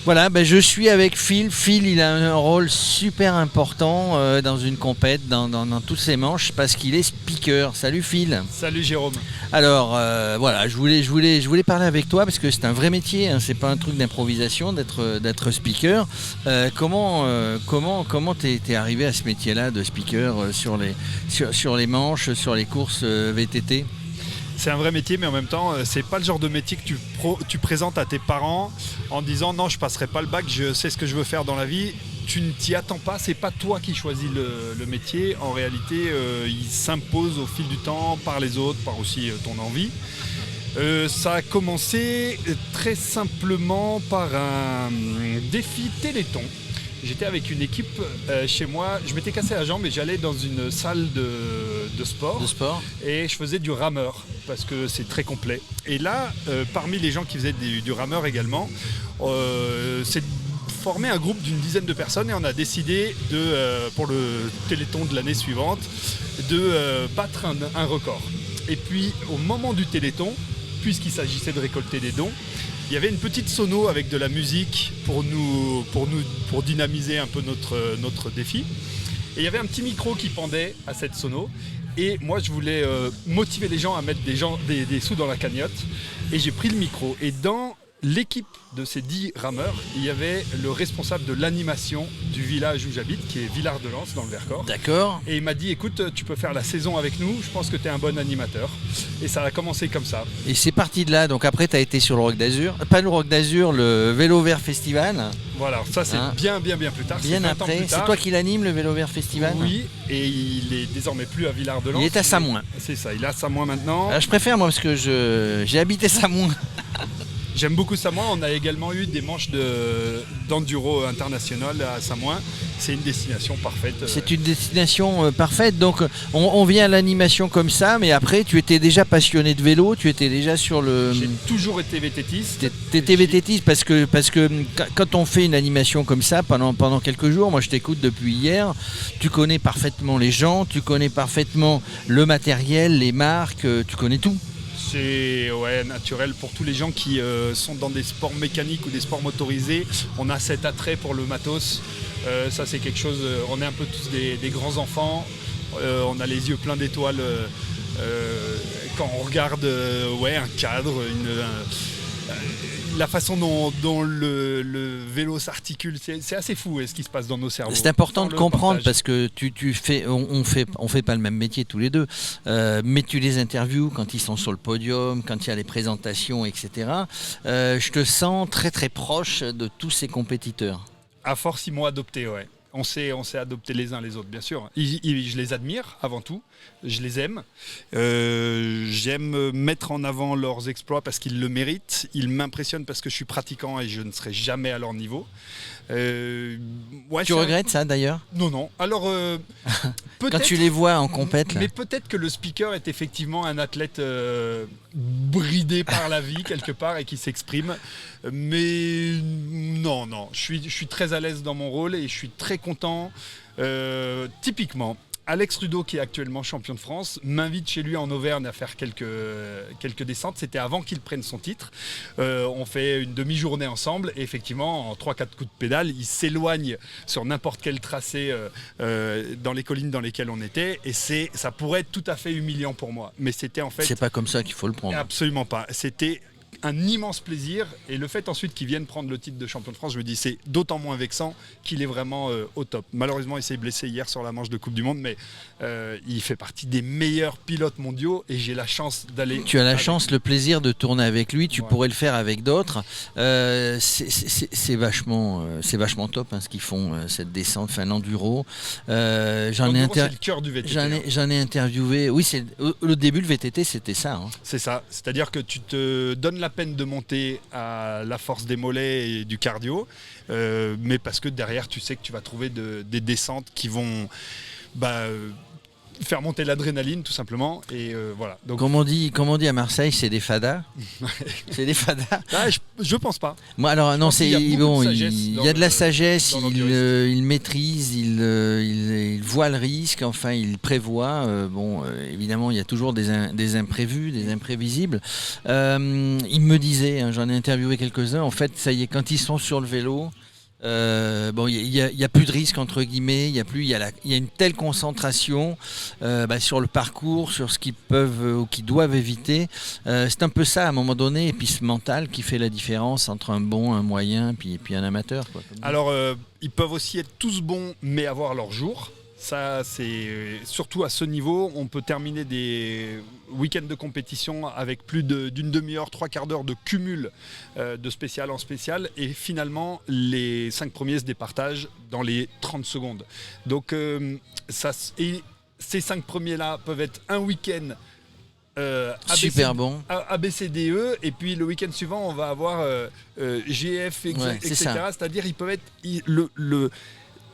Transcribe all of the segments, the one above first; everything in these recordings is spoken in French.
Voilà, je suis avec Phil. Phil, il a un rôle super important dans une compète, dans tous ses manches, parce qu'il est speaker. Salut Phil. Salut Jérôme. Alors voilà, je voulais parler avec toi parce que c'est un vrai métier, hein, c'est pas un truc d'improvisation d'être speaker. Comment t'es arrivé à ce métier-là de speaker sur les manches, sur les courses VTT? C'est un vrai métier, mais en même temps, c'est pas le genre de métier que tu présentes à tes parents en disant non, je passerai pas le bac, je sais ce que je veux faire dans la vie. Tu ne t'y attends pas, c'est pas toi qui choisis le métier. En réalité, il s'impose au fil du temps par les autres, par aussi ton envie. Ça a commencé très simplement par un défi Téléthon. J'étais avec une équipe chez moi, je m'étais cassé la jambe et j'allais dans une salle de sport. Et je faisais du rameur parce que c'est très complet. Et là, parmi les gens qui faisaient du rameur également, c'est formé un groupe d'une dizaine de personnes et on a décidé pour le Téléthon de l'année suivante de battre un record. Et puis au moment du Téléthon, puisqu'il s'agissait de récolter des dons, il y avait une petite sono avec de la musique pour dynamiser un peu notre défi. Et il y avait un petit micro qui pendait à cette sono. Et moi, je voulais motiver les gens à mettre des sous dans la cagnotte. Et j'ai pris le micro. Et dans l'équipe de ces 10 rameurs, il y avait le responsable de l'animation du village où j'habite, qui est Villard-de-Lans, dans le Vercors. D'accord. Et il m'a dit, écoute, tu peux faire la saison avec nous, je pense que tu es un bon animateur. Et ça a commencé comme ça. Et c'est parti de là, donc après tu as été sur le Rock d'Azur, pas le Rock d'Azur, le Vélo Vert Festival. Voilà, ça c'est bien plus tard. Bien après, c'est toi qui l'anime, le Vélo Vert Festival? Oui, et il est désormais plus à Villard-de-Lans. Il est à Samoin. C'est ça, il est à Samoin maintenant. Je préfère moi parce que j'ai habité Samoin. J'aime beaucoup Samoin, on a également eu des manches d'enduro international à Samoin. C'est une destination parfaite. C'est une destination parfaite, donc on vient à l'animation comme ça, mais après tu étais déjà passionné de vélo, tu étais déjà sur le... J'ai toujours été vététiste. T'étais vététiste parce que quand on fait une animation comme ça pendant quelques jours, moi je t'écoute depuis hier, tu connais parfaitement les gens, tu connais parfaitement le matériel, les marques, tu connais tout. C'est naturel pour tous les gens qui sont dans des sports mécaniques ou des sports motorisés. On a cet attrait pour le matos. Ça c'est quelque chose, on est un peu tous des grands enfants. On a les yeux pleins d'étoiles quand on regarde un cadre, la façon dont le vélo s'articule, c'est assez fou ce qui se passe dans nos cerveaux. C'est important de comprendre parce que on fait pas le même métier tous les deux, mais tu les interviews quand ils sont sur le podium, quand il y a les présentations, etc. Je te sens très très proche de tous ces compétiteurs. À force, ils m'ont adopté, ouais. On s'est adoptés les uns les autres, bien sûr. Je les admire avant tout, je les aime. J'aime mettre en avant leurs exploits parce qu'ils le méritent. Ils m'impressionnent parce que je suis pratiquant et je ne serai jamais à leur niveau. Tu regrettes ça d'ailleurs? Non. Alors, quand tu les vois en compète là. Mais peut-être que le speaker est effectivement un athlète bridé par la vie quelque part et qui s'exprime. Mais non, je suis très à l'aise dans mon rôle et je suis très content. Typiquement, Alex Rudeau, qui est actuellement champion de France, m'invite chez lui en Auvergne à faire quelques descentes. C'était avant qu'il prenne son titre. On fait une demi-journée ensemble et effectivement, en 3-4 coups de pédale, il s'éloigne sur n'importe quel tracé dans les collines dans lesquelles on était. Et ça pourrait être tout à fait humiliant pour moi. Mais c'était en fait... C'est pas comme ça qu'il faut le prendre. Absolument pas. C'était un immense plaisir et le fait ensuite qu'il vienne prendre le titre de champion de France, je me dis c'est d'autant moins vexant qu'il est vraiment au top. Malheureusement il s'est blessé hier sur la manche de Coupe du Monde, mais il fait partie des meilleurs pilotes mondiaux et j'ai la chance d'aller... Tu as la chance, le plaisir de tourner avec lui, tu pourrais le faire avec d'autres. C'est vachement top ce qu'ils font, cette descente, l'enduro. C'est le cœur du VTT. J'en ai interviewé, oui, le début le VTT c'était ça. C'est ça, c'est-à-dire que tu te donnes la peine de monter à la force des mollets et du cardio, mais parce que derrière tu sais que tu vas trouver des descentes qui vont faire monter l'adrénaline tout simplement. Et voilà. Donc, comme on dit à Marseille, c'est des fadas. C'est des fadas. Ah, je pense pas. Moi, alors non, c'est bon. Il y a de la sagesse. Il maîtrise. Il voit le risque. Enfin, il prévoit. Évidemment, il y a toujours des imprévus, des imprévisibles. Il me disait, hein, j'en ai interviewé quelques-uns. En fait, ça y est, quand ils sont sur le vélo. Il y a plus de risque entre guillemets, il y a une telle concentration sur le parcours, sur ce qu'ils peuvent ou qu'ils doivent éviter. C'est un peu ça à un moment donné, et puis ce mental qui fait la différence entre un bon, un moyen, puis un amateur, quoi. Alors ils peuvent aussi être tous bons, mais avoir leur jour. Ça, c'est surtout à ce niveau, on peut terminer des week-ends de compétition avec plus d'une demi-heure, 3/4 d'heure de cumul de spécial en spécial, et finalement les 5 premiers se départagent dans les 30 secondes. Donc ces 5 premiers-là peuvent être un week-end super bon. ABCDE, et puis le week-end suivant on va avoir GF, etc. C'est-à-dire ils peuvent être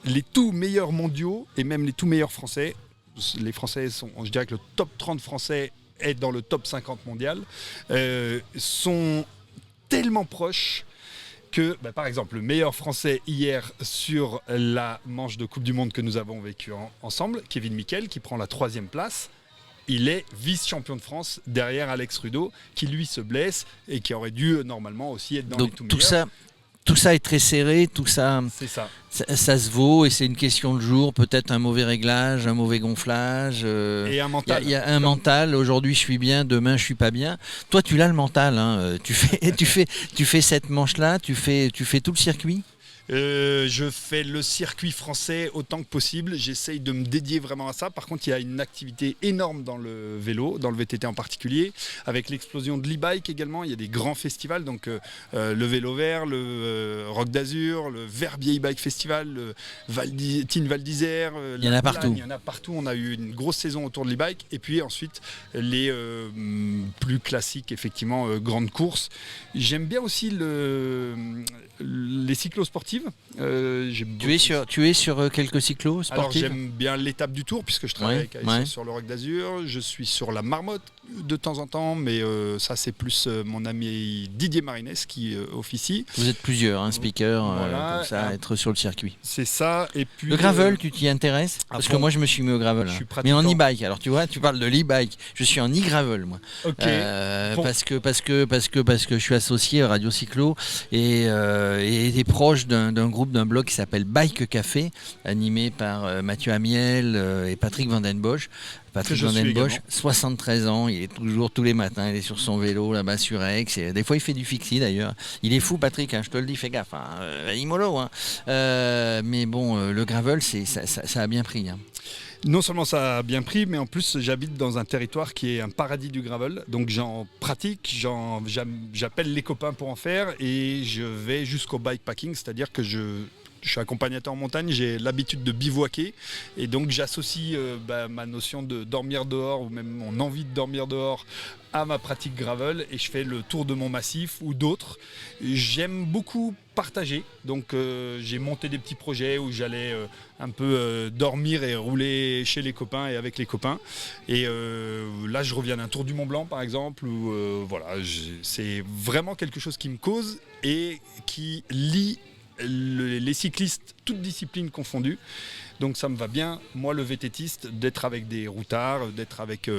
les tout meilleurs mondiaux et même les tout meilleurs français. Les Français je dirais que le top 30 français est dans le top 50 mondial, sont tellement proches que, par exemple, le meilleur français hier sur la manche de Coupe du Monde que nous avons vécue ensemble, Kevin Miquel, qui prend la 3e place, il est vice-champion de France derrière Alex Rudeau, qui lui se blesse et qui aurait dû normalement aussi être dans les tout meilleurs. Tout ça est très serré, tout ça, ça se vaut, et c'est une question de jour, peut-être un mauvais réglage, un mauvais gonflage. Et un mental. Il y a un mental, aujourd'hui je suis bien, demain je suis pas bien. Toi tu l'as le mental, hein. Tu fais cette manche-là, tu fais tout le circuit. Je fais le circuit français autant que possible, j'essaye de me dédier vraiment à ça. Par contre, il y a une activité énorme dans le vélo, dans le VTT en particulier, avec l'explosion de l'e-bike également. Il y a des grands festivals, donc le Vélo Vert, le Rock d'Azur, le Verbier e-bike festival, le Teen Val d'Isère. Il y en a partout. Il y en a partout. On a eu une grosse saison autour de l'e-bike, et puis ensuite les plus classiques, effectivement, grandes courses. J'aime bien aussi les cyclosportives. Tu es sur quelques cyclos sportifs. Alors j'aime bien l'étape du Tour, puisque je travaille avec ASO sur le Rock d'Azur. Je suis sur la Marmotte de temps en temps, mais ça c'est plus mon ami Didier Marinès qui officie. Vous êtes plusieurs speakers comme ça, être sur le circuit. C'est ça. Et puis le gravel, tu t'y intéresses? Parce que moi je me suis mis au gravel, mais en e-bike. Alors tu vois, tu parles de l'e-bike. Je suis en e-gravel moi. Parce que je suis associé à Radio Cyclo et proche d'un groupe, d'un blog qui s'appelle Bike Café, animé par Mathieu Amiel et Patrick Van Den Bosch. Patrick Van Den Bosch, 73 ans, il est toujours tous les matins, il est sur son vélo là-bas sur Aix. Des fois il fait du fixie d'ailleurs. Il est fou Patrick, hein, je te le dis, fais gaffe, il mollo. Mais bon, le gravel, ça a bien pris. Non seulement ça a bien pris, mais en plus j'habite dans un territoire qui est un paradis du gravel. Donc j'en pratique, j'appelle les copains pour en faire, et je vais jusqu'au bikepacking, c'est-à-dire que je suis accompagnateur en montagne, j'ai l'habitude de bivouaquer, et donc j'associe ma notion de dormir dehors, ou même mon envie de dormir dehors, à ma pratique gravel, et je fais le tour de mon massif ou d'autres. J'aime beaucoup partager, donc j'ai monté des petits projets où j'allais un peu dormir et rouler chez les copains et avec les copains, et là je reviens d'un tour du Mont Blanc par exemple, où c'est vraiment quelque chose qui me cause et qui lie les cyclistes, toutes disciplines confondues. Donc ça me va bien, moi le VTTiste, d'être avec des routards, d'être avec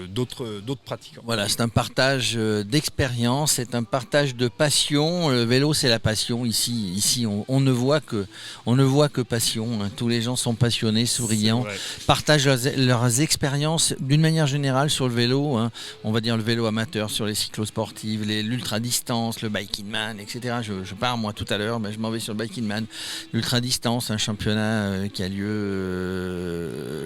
d'autres pratiquants. Voilà, c'est un partage d'expérience, c'est un partage de passion. Le vélo, c'est la passion. Ici on ne voit que passion. Tous les gens sont passionnés, souriants, partagent leurs expériences d'une manière générale sur le vélo. On va dire le vélo amateur, sur les cyclosportives, l'ultra-distance, le Biking Man, etc. Je pars moi tout à l'heure, je m'en vais sur le Biking Man. L'ultra-distance, un championnat qui a lieu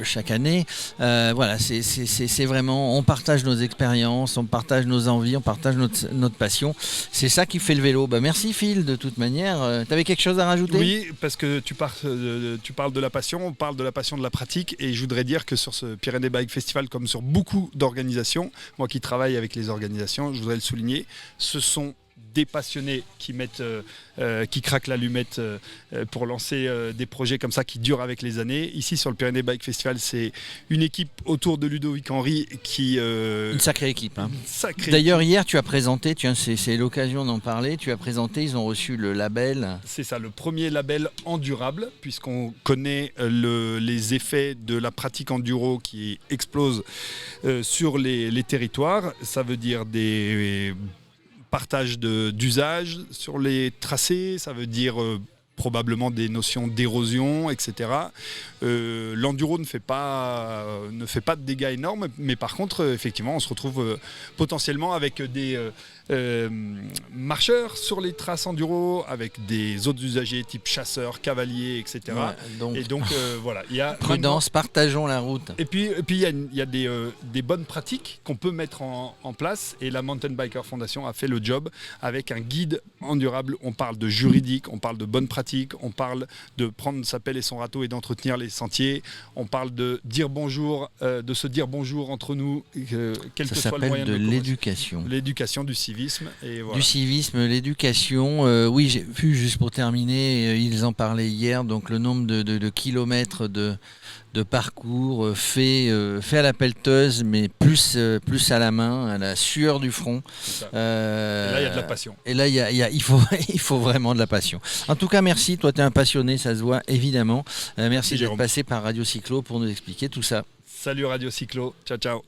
chaque année. Voilà, c'est vraiment, on partage nos expériences, on partage nos envies, on partage notre passion. C'est ça qui fait le vélo. Merci Phil, de toute manière. Tu avais quelque chose à rajouter? Oui, parce que tu parles de la passion, on parle de la passion de la pratique, et je voudrais dire que sur ce Pyrénées Bike Festival, comme sur beaucoup d'organisations, moi qui travaille avec les organisations, je voudrais le souligner, ce sont des passionnés qui craquent l'allumette pour lancer des projets comme ça qui durent avec les années. Ici sur le Pyrénées Bike Festival, c'est une équipe autour de Ludovic Henry qui... Une sacrée équipe. Hein. Sacrée D'ailleurs, équipe. hier, tu as présenté, c'est l'occasion d'en parler, tu as présenté, ils ont reçu le label. C'est ça, le premier label endurable, puisqu'on connaît les effets de la pratique enduro qui explose sur les territoires. Ça veut dire des partage d'usage sur les tracés, ça veut dire probablement des notions d'érosion, etc. L'enduro ne fait pas de dégâts énormes, mais par contre, effectivement, on se retrouve potentiellement avec des marcheurs sur les traces enduro, avec des autres usagers type chasseurs, cavaliers, etc. Ouais, et donc voilà, il y a prudence, partageons la route. Et puis il y a des bonnes pratiques qu'on peut mettre en place, et la Mountain Biker Foundation a fait le job avec un guide endurable. On parle de juridique, on parle de bonnes pratiques, on parle de prendre sa pelle et son râteau et d'entretenir les sentiers, on parle de dire bonjour, de se dire bonjour entre nous, quel que soit le moyen de l'éducation. L'éducation, du civisme. Et voilà. Du civisme, l'éducation. Oui, j'ai vu, juste pour terminer, ils en parlaient hier, donc le nombre de kilomètres de parcours fait à la pelleteuse, mais plus à la main, à la sueur du front. Et là, il y a de la passion. Et là, il faut vraiment de la passion. En tout cas, merci. Toi, tu es un passionné, ça se voit évidemment. Merci d'être passé par Radio Cyclo pour nous expliquer tout ça. Salut Radio Cyclo. Ciao, ciao.